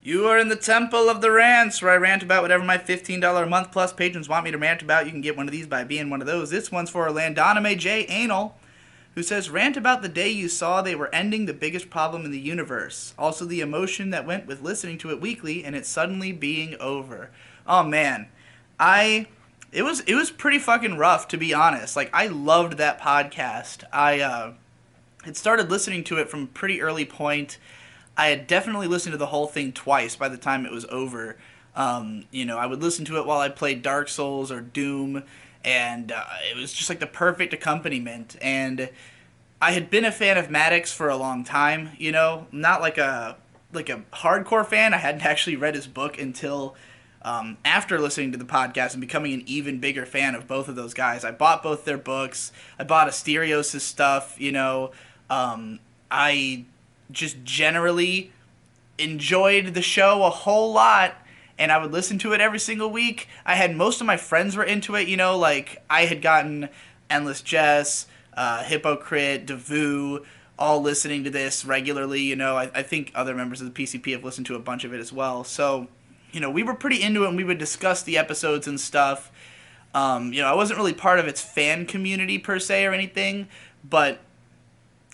You are in the temple of the rants, where I rant about whatever my $15 a month plus patrons want me to rant about. You can get one of these by being one of those. This one's for Landonime J. Anal, who says, rant about the day you saw they were ending the biggest problem in the universe. Also the emotion that went with listening to it weekly and it suddenly being over. Oh man. It was pretty fucking rough, to be honest. Like, I loved that podcast. I had started listening to it from a pretty early point. I had definitely listened to the whole thing twice by the time it was over. I would listen to it while I played Dark Souls or Doom, and it was just like the perfect accompaniment. And I had been a fan of Maddox for a long time, not like a hardcore fan. I hadn't actually read his book until after listening to the podcast and becoming an even bigger fan of both of those guys. I bought both their books. I bought Asterios' stuff, I just generally enjoyed the show a whole lot, and I would listen to it every single week. I had most of my friends were into it, like I had gotten Endless Jess, Hypocrite, Devu, all listening to this regularly. I think other members of the PCP have listened to a bunch of it as well. So, we were pretty into it, and we would discuss the episodes and stuff. I wasn't really part of its fan community per se or anything, but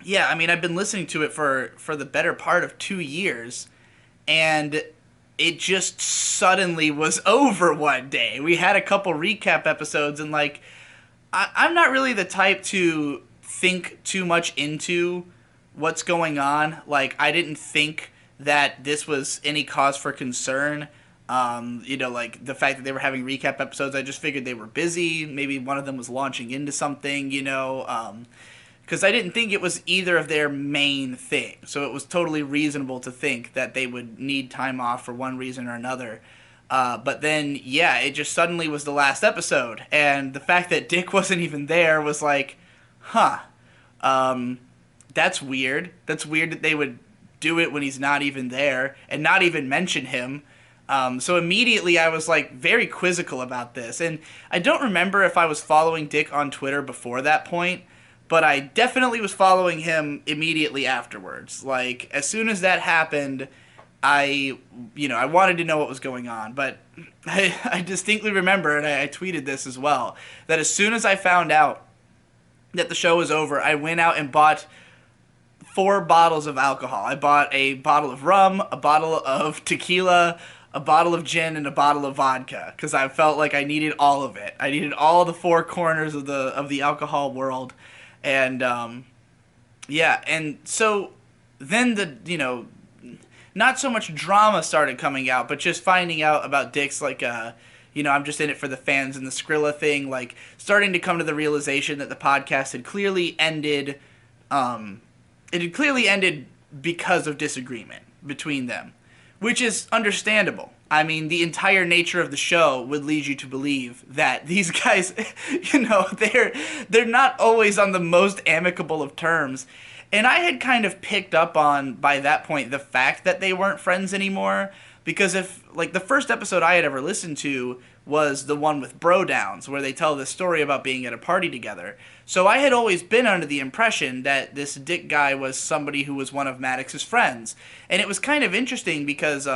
yeah, I mean, I've been listening to it for the better part of 2 years, and it just suddenly was over one day. We had a couple recap episodes, and I'm not really the type to think too much into what's going on. Like, I didn't think that this was any cause for concern. Like the fact that they were having recap episodes, I just figured they were busy. Maybe one of them was launching into something, because I didn't think it was either of their main thing. So it was totally reasonable to think that they would need time off for one reason or another. But then, yeah, it just suddenly was the last episode. And the fact that Dick wasn't even there was like, huh, that's weird. That's weird that they would do it when he's not even there and not even mention him. So immediately I was very quizzical about this. And I don't remember if I was following Dick on Twitter before that point, but I definitely was following him immediately afterwards. Like, as soon as that happened, I wanted to know what was going on. But I distinctly remember, and I tweeted this as well, that as soon as I found out that the show was over, I went out and bought 4 bottles of alcohol. I bought a bottle of rum, a bottle of tequila, a bottle of gin, and a bottle of vodka, because I felt like I needed all of it. I needed all the 4 corners of the alcohol world. And, and so then not so much drama started coming out, but just finding out about Dick's, I'm just in it for the fans and the Skrilla thing, starting to come to the realization that the podcast had clearly ended, because of disagreement between them, which is understandable. I mean, the entire nature of the show would lead you to believe that these guys, they're not always on the most amicable of terms. And I had kind of picked up on, by that point, the fact that they weren't friends anymore. Because if, the first episode I had ever listened to was the one with Bro Downs, where they tell this story about being at a party together. So I had always been under the impression that this Dick guy was somebody who was one of Maddox's friends. And it was kind of interesting because,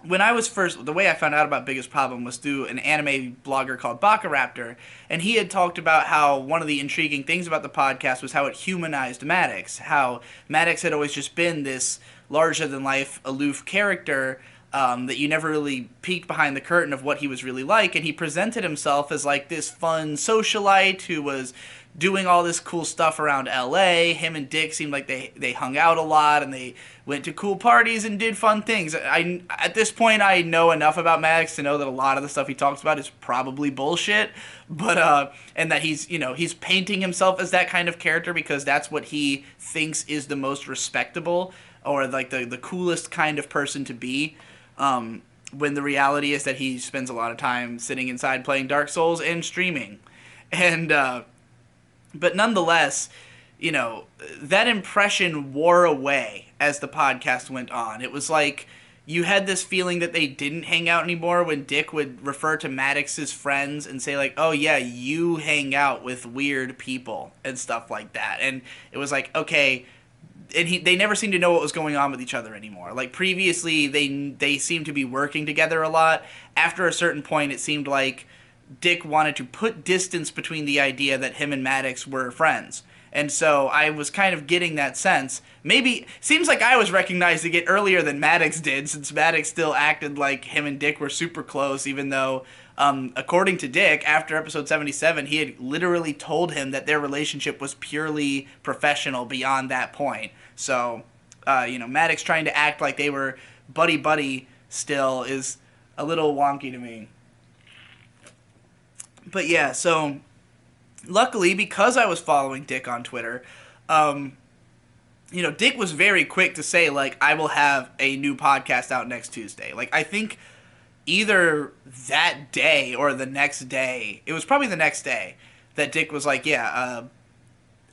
when I was first, the way I found out about Biggest Problem was through an anime blogger called Bakaraptor, and he had talked about how one of the intriguing things about the podcast was how it humanized Maddox, how Maddox had always just been this larger-than-life, aloof character, that you never really peeked behind the curtain of what he was really like, and he presented himself as this fun socialite who was doing all this cool stuff around LA. Him and Dick seemed like they hung out a lot, and they went to cool parties and did fun things. At this point, I know enough about Maddox to know that a lot of the stuff he talks about is probably bullshit, but and that he's painting himself as that kind of character because that's what he thinks is the most respectable or the coolest kind of person to be. When the reality is that he spends a lot of time sitting inside playing Dark Souls and streaming. And but nonetheless, that impression wore away as the podcast went on. It was like you had this feeling that they didn't hang out anymore when Dick would refer to Maddox's friends and say oh yeah, you hang out with weird people and stuff like that. And it was okay, they never seemed to know what was going on with each other anymore. Like previously, they seemed to be working together a lot. After a certain point, it seemed like Dick wanted to put distance between the idea that him and Maddox were friends. And so I was kind of getting that sense. Maybe, seems like I was recognizing it earlier than Maddox did, since Maddox still acted like him and Dick were super close, even though, according to Dick, after episode 77, he had literally told him that their relationship was purely professional beyond that point. So, Maddox trying to act like they were buddy-buddy still is a little wonky to me. But yeah, so luckily, because I was following Dick on Twitter, Dick was very quick to say, like, I will have a new podcast out next Tuesday. Like, I think either that day or the next day, it was probably the next day, that Dick was like, yeah,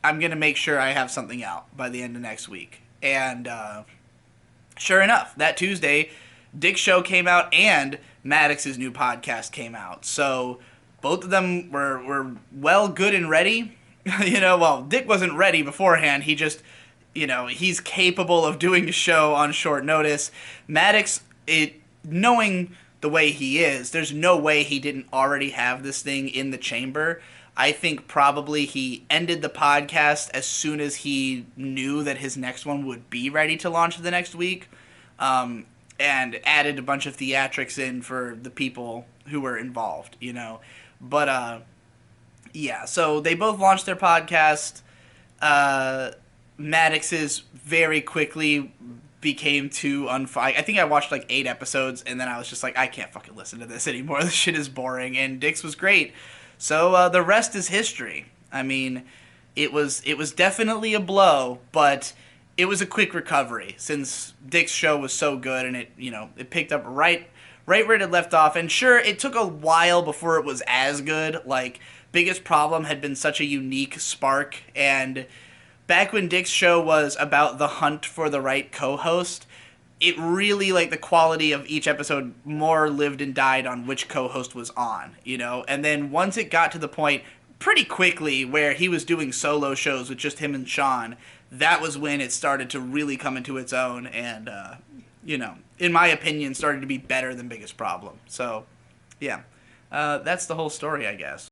I'm going to make sure I have something out by the end of next week. And sure enough, that Tuesday, Dick's show came out and Maddox's new podcast came out. So both of them were well, good, and ready. Dick wasn't ready beforehand. He just, he's capable of doing a show on short notice. Maddox, knowing the way he is, there's no way he didn't already have this thing in the chamber. I think probably he ended the podcast as soon as he knew that his next one would be ready to launch the next week, and added a bunch of theatrics in for the people who were involved, But, yeah, so they both launched their podcast. Maddox's very quickly became too I think I watched like 8 episodes, and then I was just like, I can't fucking listen to this anymore. This shit is boring, and Dick's was great. So the rest is history. I mean, it was definitely a blow, but it was a quick recovery since Dick's show was so good, and it picked up right where it had left off. And sure, it took a while before it was as good. Like, Biggest Problem had been such a unique spark, and back when Dick's show was about the hunt for the right co-host, it really, like, the quality of each episode more lived and died on which co-host was on, And then once it got to the point pretty quickly where he was doing solo shows with just him and Sean, that was when it started to really come into its own and, in my opinion, started to be better than Biggest Problem. So, yeah, that's the whole story, I guess.